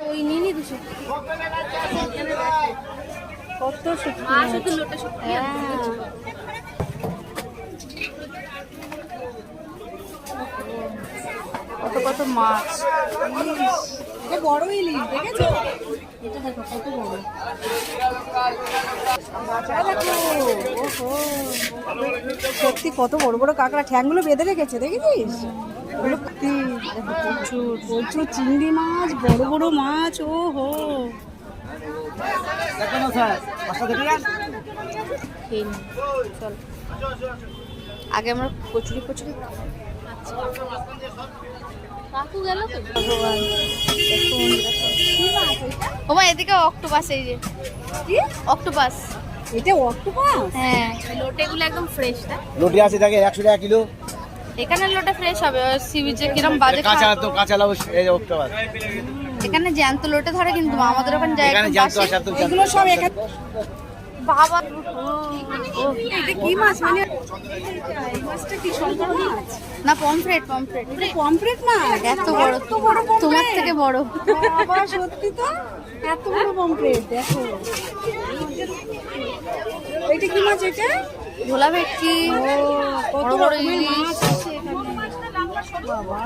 ওই নিনি 200 কত শুধু লোটা শুকিয়ে কত কত মাছ বড় ইলিশ দেখেছো? এটা দেখো কত বড়। সত্যি কত বড় বড় কাঁকড়া, ঠ্যাংগুলো বেঁধে রেখেছে দেখেছিস? প্রচুর প্রচুর চিংড়ি মাছ, বড় বড় মাছ। ও হো, চল আগে আমরা কচুরি কাকু গেল তো ভগবান। ও মা এদিকে অক্টোপাস, এই যে কি অক্টোপাস, এটা অক্টোপাস? হ্যাঁ লোটেগুলো একদম ফ্রেশ। না লোটে আছে থাকে 100 টাকা কিলো। এখানে লোটে ফ্রেশ হবে, সি বিচে কিরম বাজে কাঁচা তো কাঁচা লাউ এই অক্টোপাস। এখানে জ্যান্ত লোটে ধরে, কিন্তু আমাদের ওখানে যায় এখানে একদম জ্যান্ত বাসি। আসা তো এগুলো সব এখানে। বাবা এটা কি মাছ? মানে এই মাছটা কি শঙ্কর মাছ? না পমফ্রেট এটা পমফ্রেট মাছ? এত বড়, এত বড় পমফ্রেট? তোমার থেকে বড়। বাবা সত্যি তো, এত বড় পমফ্রেট দেখো। এটা কি মাছ এটা? ভোলা ভেটকি, কত বড় বড় রকমের ইলিশ। মাছ আছে এখানে। বাবা